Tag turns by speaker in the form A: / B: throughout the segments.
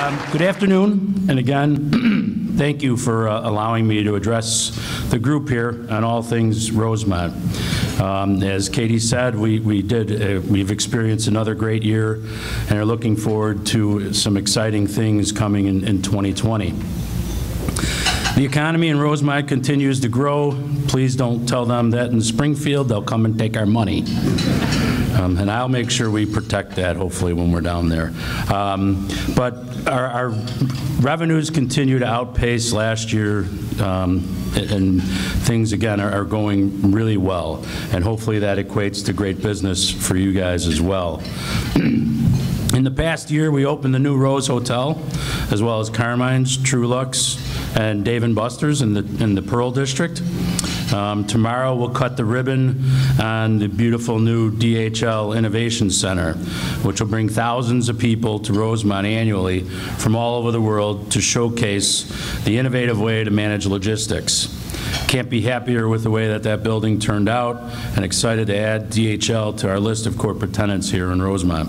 A: Good afternoon, and again, thank you for allowing me to address the group here on all things Rosemont. As Katie said, we've experienced another great year and are looking forward to some exciting things coming in 2020. The economy in Rosemont continues to grow. Please don't tell them that in Springfield. They'll come and take our money. And I'll make sure we protect that, hopefully, when we're down there. But our revenues continue to outpace last year, and things, again, are going really well. And hopefully that equates to great business for you guys as well. In the past year, we opened the new Rose Hotel, as well as Carmine's, Trulux, and Dave & Buster's in the Pearl District. Tomorrow we'll cut the ribbon on the beautiful new DHL Innovation Center, which will bring thousands of people to Rosemont annually from all over the world to showcase the innovative way to manage logistics. Can't be happier with the way that building turned out, and excited to add DHL to our list of corporate tenants here in Rosemont.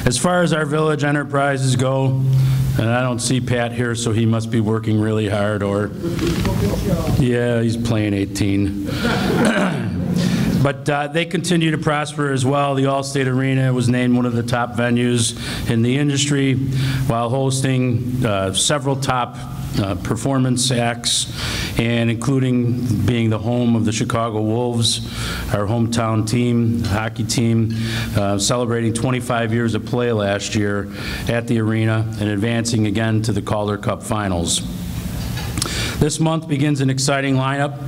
A: As far as our village enterprises go, and I don't see Pat here, so he must be working really hard, or, yeah, he's playing 18. But they continue to prosper as well. The Allstate Arena was named one of the top venues in the industry, while hosting several top performance acts, and including being the home of the Chicago Wolves, our hometown team, hockey team, celebrating 25 years of play last year at the arena and advancing again to the Calder Cup Finals. This month begins an exciting lineup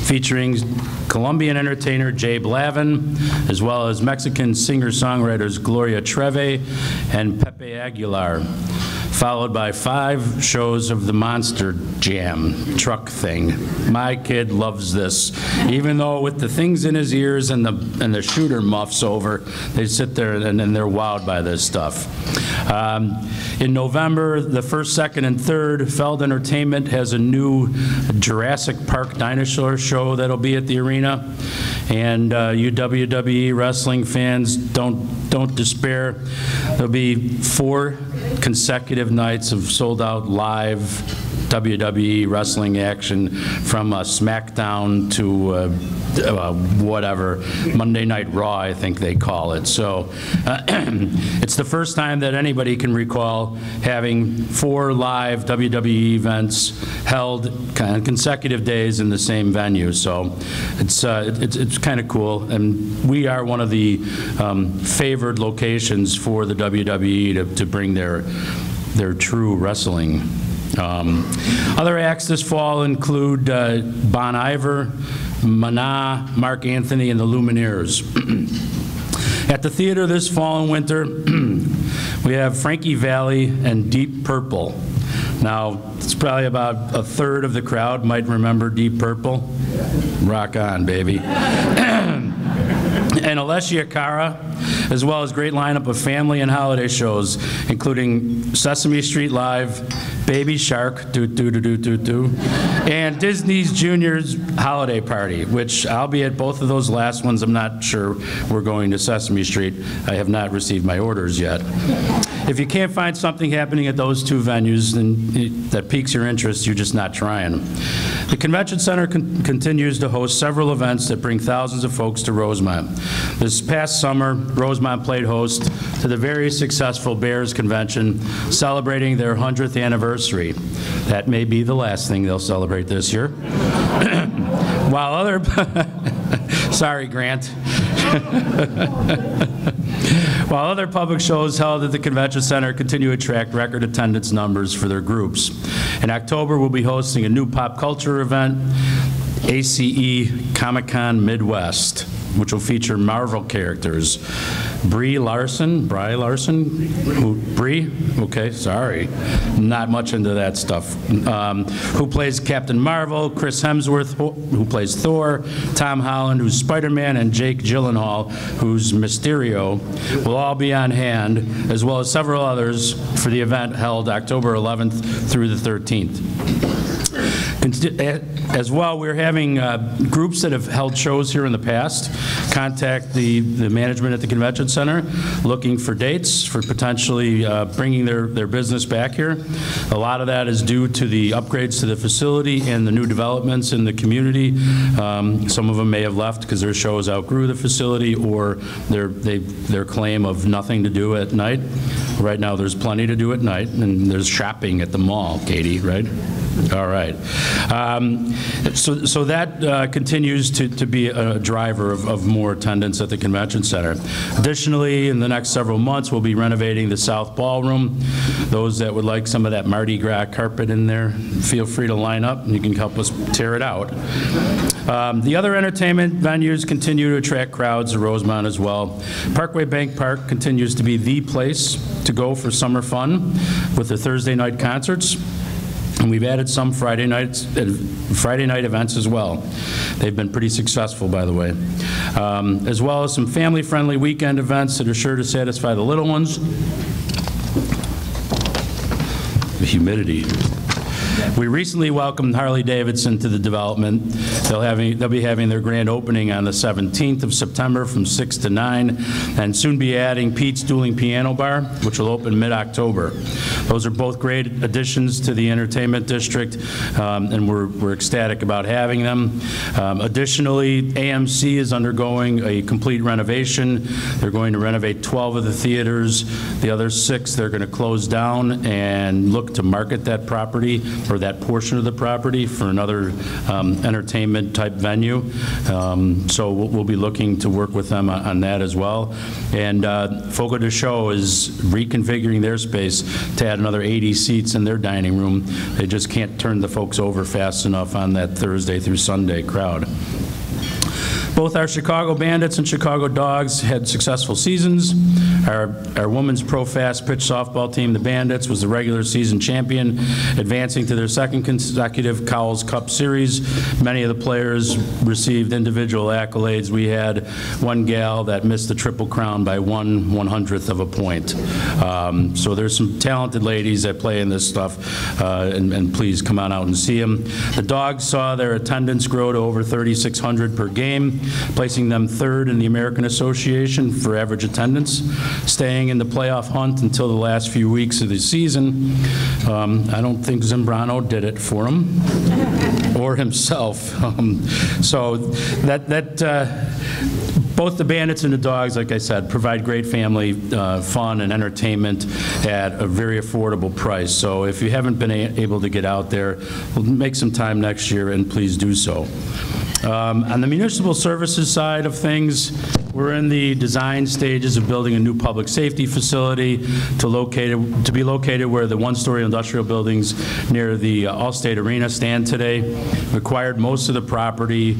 A: featuring Colombian entertainer Jay Blavin, as well as Mexican singer-songwriters Gloria Trevi and Pepe Aguilar, followed by 5 shows of the Monster Jam truck thing. My kid loves this. Even though with the things in his ears and the shooter muffs over, they sit there and they're wowed by this stuff. In November, the 1st, 2nd, and 3rd, Feld Entertainment has a new Jurassic Park dinosaur show that'll be at the arena. And you WWE wrestling fans, don't despair. There'll be 4 consecutive nights of sold-out live WWE wrestling action, from SmackDown to whatever, Monday Night Raw, I think they call it. So it's the first time that anybody can recall having 4 live WWE events held on consecutive days in the same venue. So it's kind of cool, and we are one of the favored locations for the WWE to bring their true wrestling. Other acts this fall include Bon Iver, Mana, Mark Anthony, and the Lumineers. At the theater this fall and winter, we have Frankie Valli and Deep Purple. Now, it's probably about 1/3 of the crowd might remember Deep Purple. Rock on, baby. And Alessia Cara, as well as great lineup of family and holiday shows, including Sesame Street Live, Baby Shark, and Disney's Junior's Holiday Party, which I'll be at both of those last ones. I'm not sure we're going to Sesame Street. I have not received my orders yet. If you can't find something happening at those 2 venues that piques your interest, you're just not trying. The Convention Center continues to host several events that bring thousands of folks to Rosemont. This past summer, Rosemont played host to the very successful Bears Convention, celebrating their 100th anniversary. That may be the last thing they'll celebrate this year. While other, sorry, Grant. While other public shows held at the Convention Center continue to attract record attendance numbers for their groups. In October, we'll be hosting a new pop culture event, ACE Comic-Con Midwest, which will feature Marvel characters. Brie Larson? Brie? Okay, sorry. Not much into that stuff. Who plays Captain Marvel, Chris Hemsworth, who plays Thor, Tom Holland, who's Spider-Man, and Jake Gyllenhaal, who's Mysterio, will all be on hand, as well as several others for the event held October 11th through the 13th. As well, we're having groups that have held shows here in the past contact the management at the convention center looking for dates for potentially bringing their business back here. A lot of that is due to the upgrades to the facility and the new developments in the community. Some of them may have left because their shows outgrew the facility or their claim of nothing to do at night. Right now, there's plenty to do at night, and there's shopping at the mall, Katie, right? All right. So that continues to be a driver of more attendance at the convention center. Additionally, in the next several months, we'll be renovating the South Ballroom. Those that would like some of that Mardi Gras carpet in there, feel free to line up, and you can help us tear it out. The other entertainment venues continue to attract crowds to Rosemont as well. Parkway Bank Park continues to be the place to go for summer fun with the Thursday night concerts. And we've added some Friday night events as well. They've been pretty successful, by the way. As well as some family-friendly weekend events that are sure to satisfy the little ones. The humidity. We recently welcomed Harley-Davidson to the development. They'll be having their grand opening on the 17th of September from 6 to 9, and soon be adding Pete's Dueling Piano Bar, which will open mid-October. Those are both great additions to the entertainment district, and we're ecstatic about having them. Additionally, AMC is undergoing a complete renovation. They're going to renovate 12 of the theaters. The other 6 they're going to close down and look to market that property or that portion of the property for another entertainment type venue. So we'll be looking to work with them on that as well. And Fogo de Chão is reconfiguring their space to add another 80 seats in their dining room. They just can't turn the folks over fast enough on that Thursday through Sunday crowd. Both our Chicago Bandits and Chicago Dogs had successful seasons. Our women's pro fast pitch softball team, the Bandits, was the regular season champion, advancing to their second consecutive Cowles Cup Series. Many of the players received individual accolades. We had one gal that missed the Triple Crown by 1/100th of a point. So there's some talented ladies that play in this stuff, and please come on out and see them. The Dogs saw their attendance grow to over 3,600 per game, placing them 3rd in the American Association for average attendance, staying in the playoff hunt until the last few weeks of the season. I don't think Zambrano did it for him or himself. So both the Bandits and the Dogs, like I said, provide great family fun and entertainment at a very affordable price. So if you haven't been able to get out there, make some time next year and please do so. On the municipal services side of things, we're in the design stages of building a new public safety facility to be located where the one-story industrial buildings near the Allstate Arena stand today. We acquired most of the property,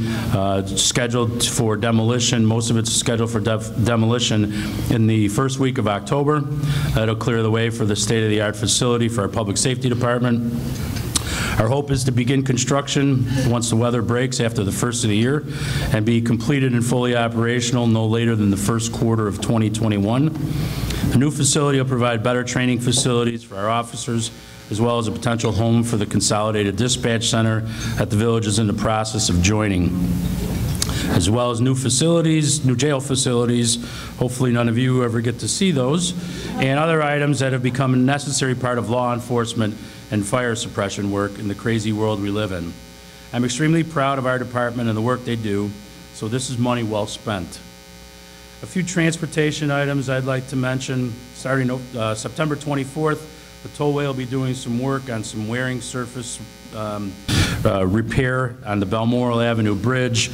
A: scheduled for demolition. Most of it's scheduled for demolition in the first week of October. That'll clear the way for the state-of-the-art facility for our public safety department. Our hope is to begin construction once the weather breaks after the first of the year and be completed and fully operational no later than the first quarter of 2021. The new facility will provide better training facilities for our officers as well as a potential home for the Consolidated Dispatch Center that the village is in the process of joining, as well as new facilities, new jail facilities. Hopefully none of you ever get to see those, and other items that have become a necessary part of law enforcement and fire suppression work in the crazy world we live in. I'm extremely proud of our department and the work they do, so this is money well spent. A few transportation items I'd like to mention. Starting September 24th, the tollway will be doing some work on some wearing surface repair on the Balmoral Avenue Bridge.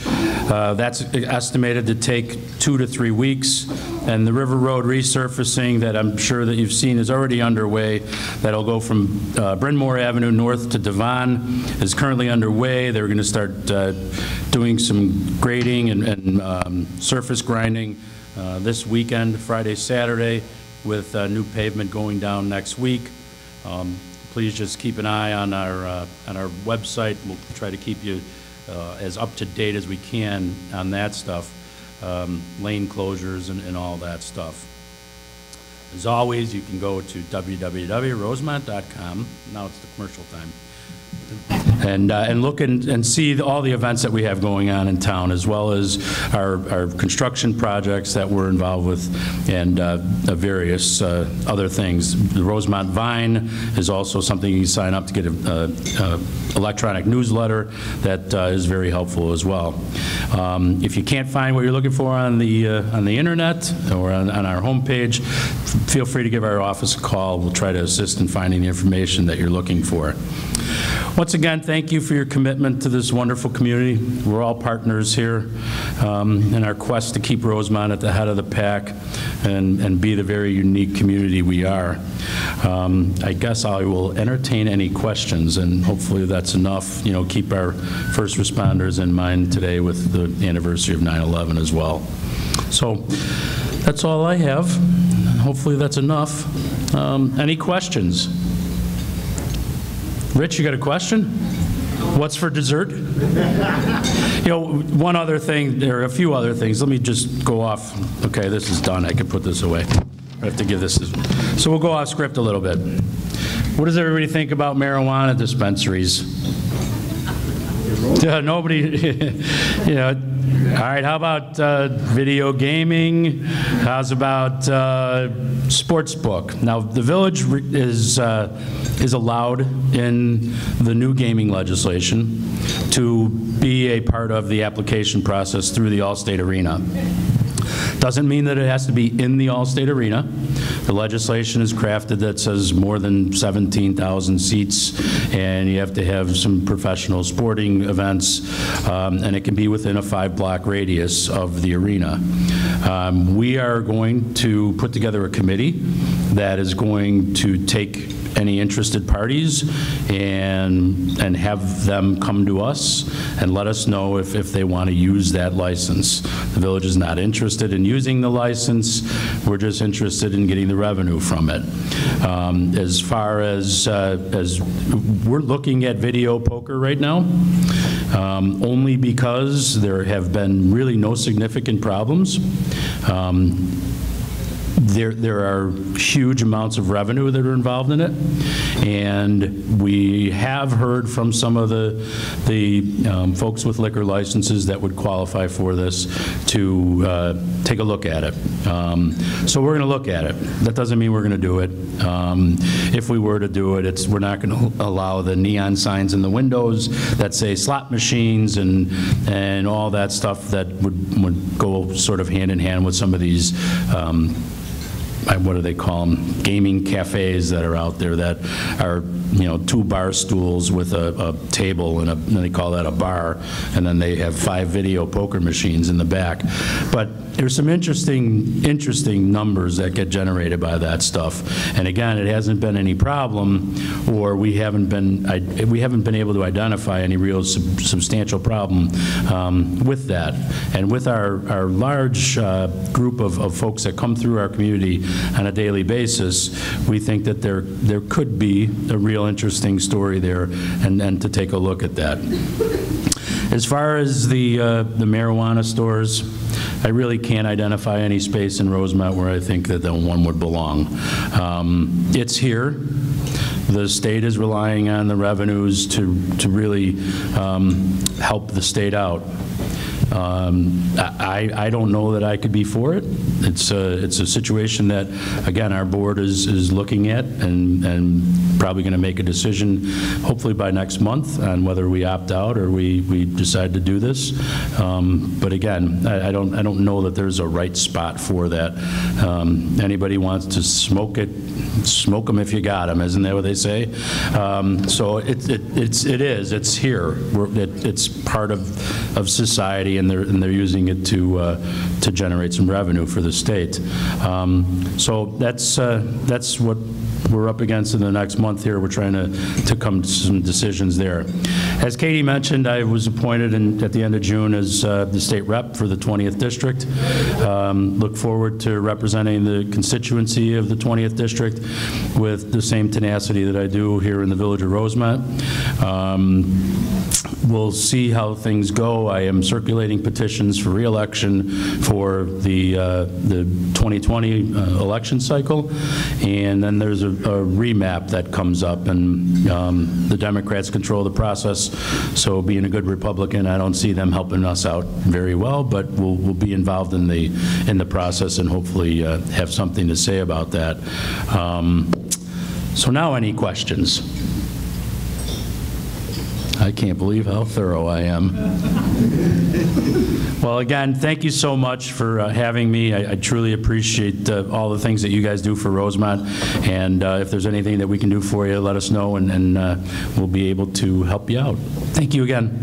A: That's estimated to take 2 to 3 weeks. And the River Road resurfacing that I'm sure that you've seen is already underway. That'll go from Bryn Mawr Avenue north to Devon is currently underway. They're going to start doing some grading and surface grinding this weekend, Friday, Saturday, with new pavement going down next week. Please just keep an eye on our website. We'll try to keep you as up to date as we can on that stuff, lane closures and all that stuff. As always, you can go to www.rosemont.com. Now it's the commercial time. and look and see all the events that we have going on in town, as well as our construction projects that we're involved with, and various other things. The Rosemont Vine is also something you can sign up to get an electronic newsletter that is very helpful as well. If you can't find what you're looking for on the internet or on our homepage, feel free to give our office a call. We'll try to assist in finding the information that you're looking for. Once again, thank you for your commitment to this wonderful community. We're all partners here in our quest to keep Rosemont at the head of the pack and be the very unique community we are. I guess I will entertain any questions, and hopefully that's enough. You know, keep our first responders in mind today with the anniversary of 9/11 as well. So that's all I have. Hopefully that's enough. Any questions? Rich, you got a question? What's for dessert? You know, one other thing, there are a few other things. Let me just go off. Okay, this is done. I can put this away. I have to give this. So we'll go off script a little bit. What does everybody think about marijuana dispensaries? Nobody, you know. All right, how about video gaming? How's about sports book? Now, the village is allowed in the new gaming legislation to be a part of the application process through the All-State Arena. Doesn't mean that it has to be in the All-State Arena. The legislation is crafted that says more than 17,000 seats, and you have to have some professional sporting events, and it can be within a 5-block radius of the arena. We are going to put together a committee that is going to take any interested parties and have them come to us and let us know if they want to use that license. The village is not interested in using the license. We're just interested in getting the revenue from it. As far as we're looking at video poker right now, only because there have been really no significant problems. There are huge amounts of revenue that are involved in it, and we have heard from some of the folks with liquor licenses that would qualify for this to take a look at it. So we're going to look at it. That doesn't mean we're going to do it. If we were to do it, we're not going to allow the neon signs in the windows that say slot machines and all that stuff that would go sort of hand in hand with some of these what do they call them, gaming cafes that are out there that are, you know, 2 bar stools with a table and they call that a bar, and then they have 5 video poker machines in the back. But there's some interesting numbers that get generated by that stuff. And again, it hasn't been any problem, or we haven't been able to identify any real substantial problem with that. And with our large group of folks that come through our community on a daily basis, we think that there could be a real interesting story there, and to take a look at that. As far as the marijuana stores, I really can't identify any space in Rosemont where I think that one would belong. It's here. The state is relying on the revenues to really help the state out. I don't know that I could be for it. It's a situation that, again, our board is looking at and probably going to make a decision, hopefully by next month, on whether we opt out or we decide to do this. But again, I don't know that there's a right spot for that. Anybody wants to smoke it, smoke them if you got them, isn't that what they say? So it's here. It's part of society, and they're using it to generate some revenue for the state. So that's what we're up against in the next month here. We're trying to come to some decisions there. As Katie mentioned, I was appointed at the end of June as the state rep for the 20th district. Look forward to representing the constituency of the 20th district with the same tenacity that I do here in the village of Rosemont. We'll see how things go. I am circulating getting petitions for re-election for the 2020 election cycle, and then there's a remap that comes up, and the Democrats control the process, so being a good Republican, I don't see them helping us out very well, but we'll be involved in the process and hopefully have something to say about that. So now, any questions? I can't believe how thorough I am. Well, again, thank you so much for having me. I truly appreciate all the things that you guys do for Rosemont, and if there's anything that we can do for you, let us know, and we'll be able to help you out. Thank you again.